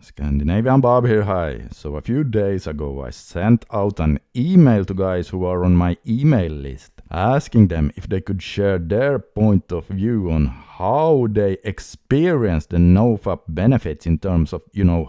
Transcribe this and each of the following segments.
Scandinavian Bob here, hi. So a few days ago I sent out an email to guys who are on my email list, asking them if they could share their point of view on how they experience the NoFap benefits in terms of,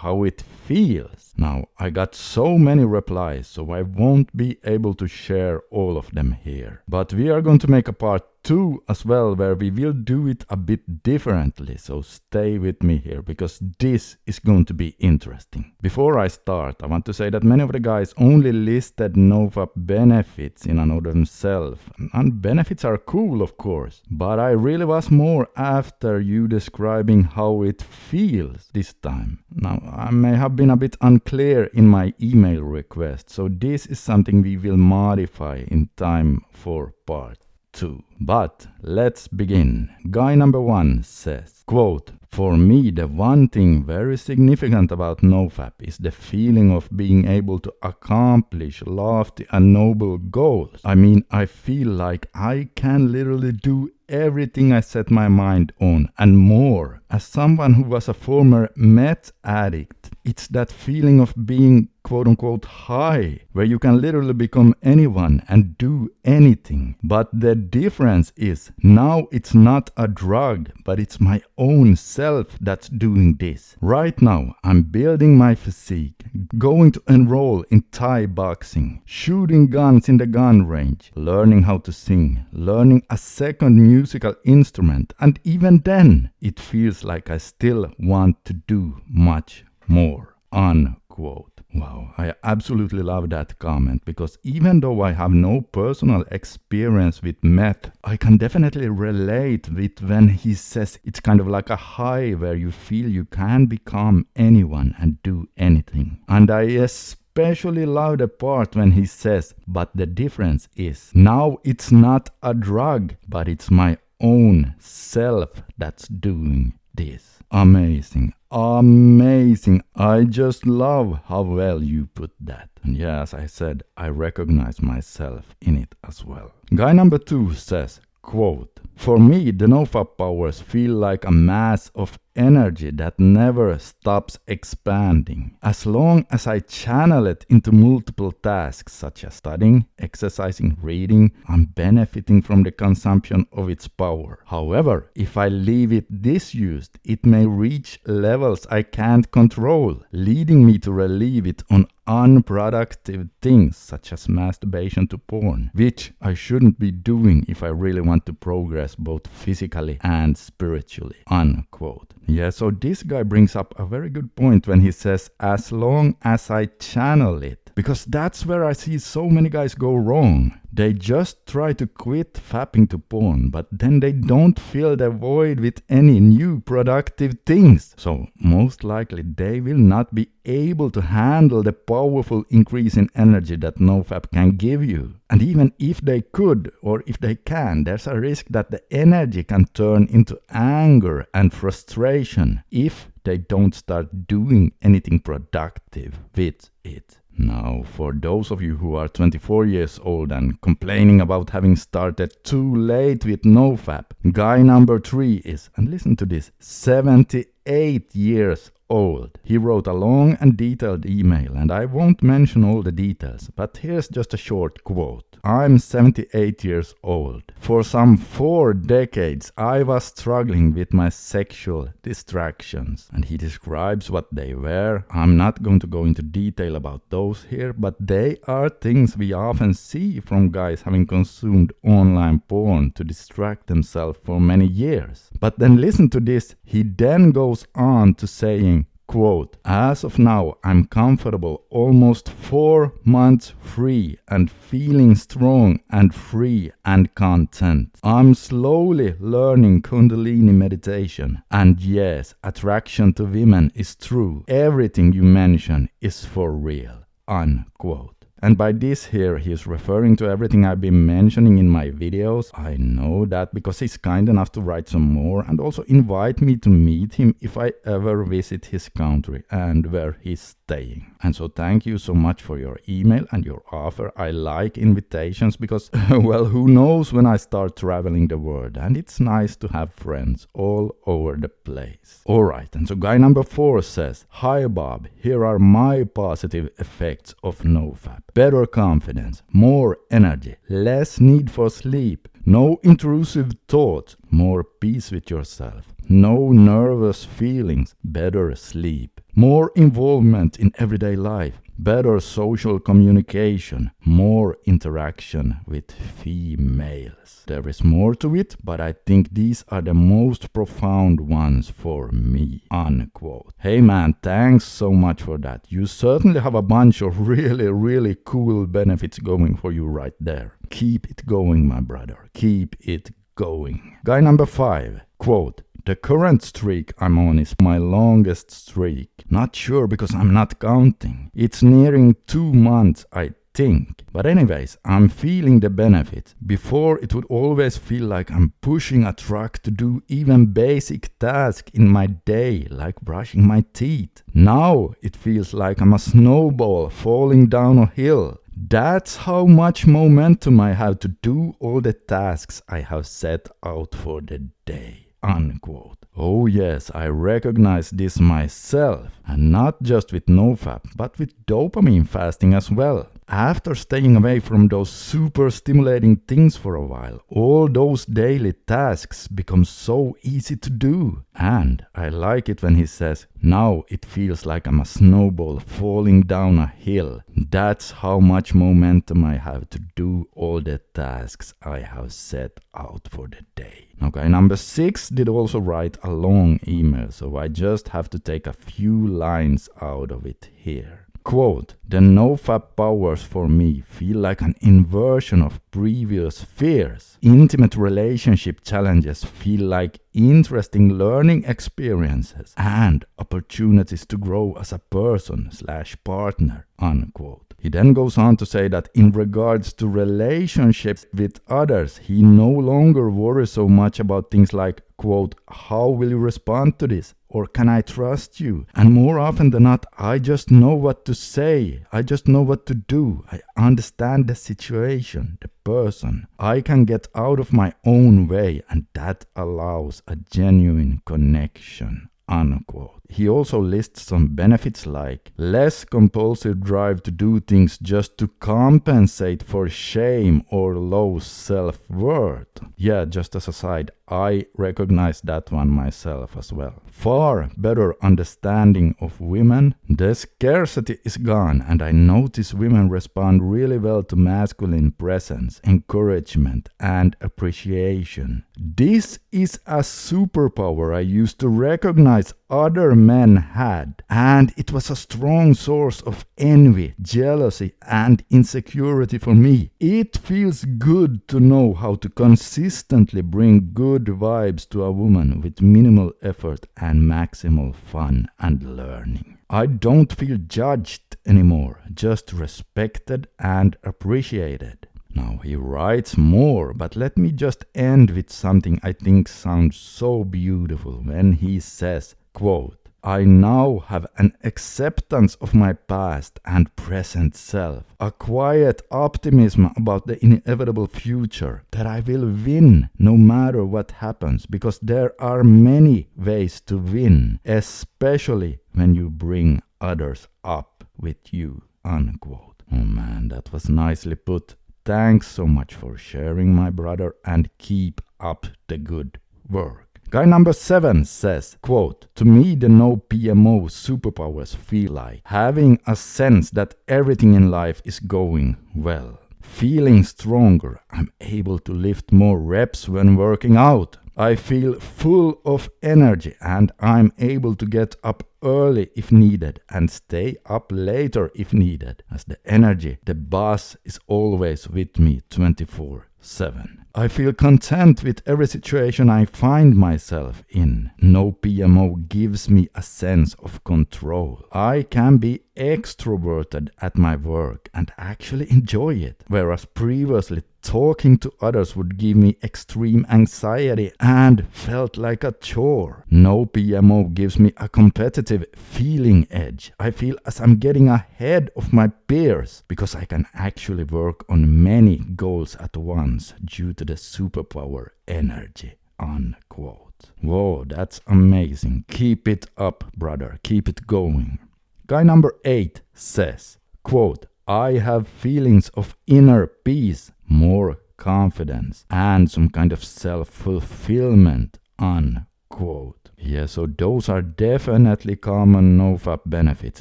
how it feels. Now, I got so many replies, so I won't be able to share all of them here. But we are going to make a part 2 as well, where we will do it a bit differently, so stay with me here, because this is going to be interesting. Before I start, I want to say that many of the guys only listed NoFap benefits in and of themselves, and benefits are cool, of course, but I really was more after you describing how it feels this time. Now, I may have been a bit unclear in my email request, so this is something we will modify in time for part 2. But let's begin. Guy number 1 says, quote, "For me, the one thing very significant about NoFap is the feeling of being able to accomplish lofty and noble goals. I mean, I feel like I can literally do everything I set my mind on and more. As someone who was a former meth addict, it's that feeling of being quote-unquote high, where you can literally become anyone and do anything. But the difference is, now it's not a drug, but it's my own self that's doing this. Right now, I'm building my physique, going to enroll in Thai boxing, shooting guns in the gun range, learning how to sing, learning a second musical instrument, and even then, it feels like I still want to do much more." Unquote. Wow, I absolutely love that comment, because even though I have no personal experience with meth, I can definitely relate with when he says it's kind of like a high where you feel you can become anyone and do anything. And I especially love the part when he says, "But the difference is, now it's not a drug, but it's my own self that's doing this." Amazing. Amazing. I just love how well you put that. And yeah, as I said, I recognize myself in it as well. Guy number 2 says, quote, "For me, the NoFap powers feel like a mass of energy that never stops expanding. As long as I channel it into multiple tasks such as studying, exercising, reading, I'm benefiting from the consumption of its power. However, if I leave it disused, it may reach levels I can't control, leading me to relieve it on unproductive things such as masturbation to porn, which I shouldn't be doing if I really want to progress both physically and spiritually." Unquote. Yeah, so this guy brings up a very good point when he says, as long as I channel it. Because that's where I see so many guys go wrong. They just try to quit fapping to porn, but then they don't fill the void with any new productive things. So most likely they will not be able to handle the powerful increase in energy that NoFap can give you. And even if they could, or if they can, there's a risk that the energy can turn into anger and frustration if they don't start doing anything productive with it. Now, for those of you who are 24 years old and complaining about having started too late with NoFap, guy number 3 is, and listen to this, 78 years old. He wrote a long and detailed email, and I won't mention all the details, but here's just a short quote. "I'm 78 years old. For some 4 decades, I was struggling with my sexual distractions." And he describes what they were. I'm not going to go into detail about those here, but they are things we often see from guys having consumed online porn to distract themselves for many years. But then listen to this. He then goes on to saying, quote, "As of now, I'm comfortable, almost 4 months free and feeling strong and free and content. I'm slowly learning Kundalini meditation. And yes, attraction to women is true. Everything you mention is for real." Unquote. And by this here, he's referring to everything I've been mentioning in my videos. I know that because he's kind enough to write some more and also invite me to meet him if I ever visit his country and where he's staying. And so thank you so much for your email and your offer. I like invitations because, well, who knows when I start traveling the world, and it's nice to have friends all over the place. Alright, and so guy number 4 says, "Hi Bob, here are my positive effects of NoFap. Better confidence, more energy, less need for sleep, no intrusive thoughts, more peace with yourself, no nervous feelings, better sleep, more involvement in everyday life, better social communication, more interaction with females." There is more to it, but I think these are the most profound ones for me, unquote. Hey man, thanks so much for that. You certainly have a bunch of really cool benefits going for you right there. Keep it going, my brother. Keep it going. Guy number 5, quote, "The current streak I'm on is my longest streak. Not sure because I'm not counting. It's nearing 2 months, I think. But anyways, I'm feeling the benefits. Before it would always feel like I'm pushing a truck to do even basic tasks in my day, like brushing my teeth. Now it feels like I'm a snowball falling down a hill. That's how much momentum I have to do all the tasks I have set out for the day," unquote. Oh yes, I recognize this myself, and not just with NoFap, but with dopamine fasting as well. After staying away from those super stimulating things for a while, all those daily tasks become so easy to do. And I like it when he says, "Now it feels like I'm a snowball falling down a hill. That's how much momentum I have to do all the tasks I have set out for the day." Okay, number 6 did also write a long email, so I just have to take a few lines out of it here. Quote, "The NoFap powers for me feel like an inversion of previous fears. Intimate relationship challenges feel like interesting learning experiences and opportunities to grow as a person/partner," unquote. He then goes on to say that in regards to relationships with others, he no longer worries so much about things like, quote, "How will you respond to this?" or "Can I trust you?" And more often than not, I just know what to say. I just know what to do. I understand the situation, the person. I can get out of my own way, and that allows a genuine connection, unquote. He also lists some benefits like less compulsive drive to do things just to compensate for shame or low self-worth. Yeah, just as a side, I recognize that one myself as well. Far better understanding of women. The scarcity is gone, and I notice women respond really well to masculine presence, encouragement, and appreciation. This is a superpower I used to recognize other men had, and it was a strong source of envy, jealousy, and insecurity for me. It feels good to know how to consistently bring good vibes to a woman with minimal effort and maximal fun and learning. I don't feel judged anymore, just respected and appreciated. Now he writes more, but let me just end with something I think sounds so beautiful when he says, quote, "I now have an acceptance of my past and present self, a quiet optimism about the inevitable future, that I will win no matter what happens, because there are many ways to win, especially when you bring others up with you," unquote. Oh man, that was nicely put. Thanks so much for sharing, my brother, and keep up the good work. Guy number 7 says, quote, "To me the no PMO superpowers feel like having a sense that everything in life is going well. Feeling stronger, I'm able to lift more reps when working out. I feel full of energy and I'm able to get up early if needed and stay up later if needed, as the energy, the boss, is always with me 24/7. I feel content with every situation I find myself in. No PMO gives me a sense of control. I can be extroverted at my work and actually enjoy it, whereas previously talking to others would give me extreme anxiety and felt like a chore. No PMO gives me a competitive feeling edge. I feel as I'm getting ahead of my peers because I can actually work on many goals at once due to the superpower energy. Unquote. Whoa, that's amazing. Keep it up, brother. Keep it going. Guy number 8 says, quote, I have feelings of inner peace, more confidence, and some kind of self-fulfillment, unquote. Yeah, so those are definitely common NoFap benefits,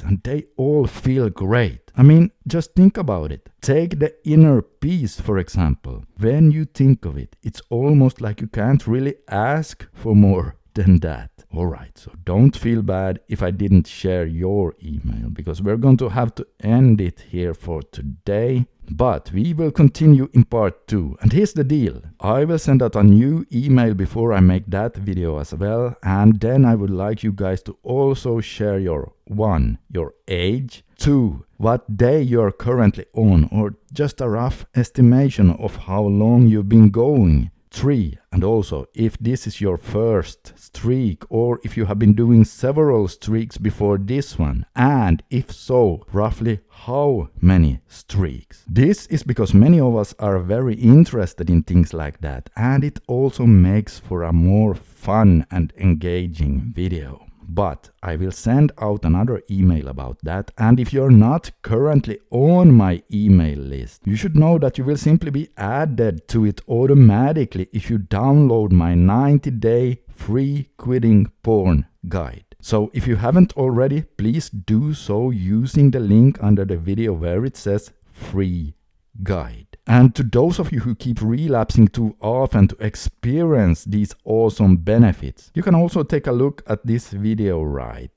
and they all feel great. I mean, just think about it. Take the inner peace, for example. When you think of it, it's almost like you can't really ask for more than that. Alright, so don't feel bad if I didn't share your email, because we're going to have to end it here for today. But we will continue in part 2. And here's the deal. I will send out a new email before I make that video as well. And then I would like you guys to also share your 1. Your age, 2. What day you're currently on, or just a rough estimation of how long you've been going. 3. And also if this is your first streak or if you have been doing several streaks before this one, and if so, roughly how many streaks. This is because many of us are very interested in things like that, and it also makes for a more fun and engaging video. But I will send out another email about that, and if you're not currently on my email list, you should know that you will simply be added to it automatically if you download my 90-day free quitting porn guide. So if you haven't already, please do so using the link under the video where it says free guide. And to those of you who keep relapsing too often to experience these awesome benefits, you can also take a look at this video right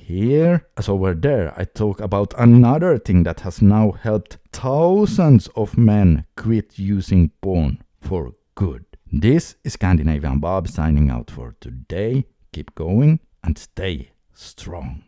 here. As over there, I talk about another thing that has now helped thousands of men quit using porn for good. This is Scandinavian Bob signing out for today. Keep going and stay strong.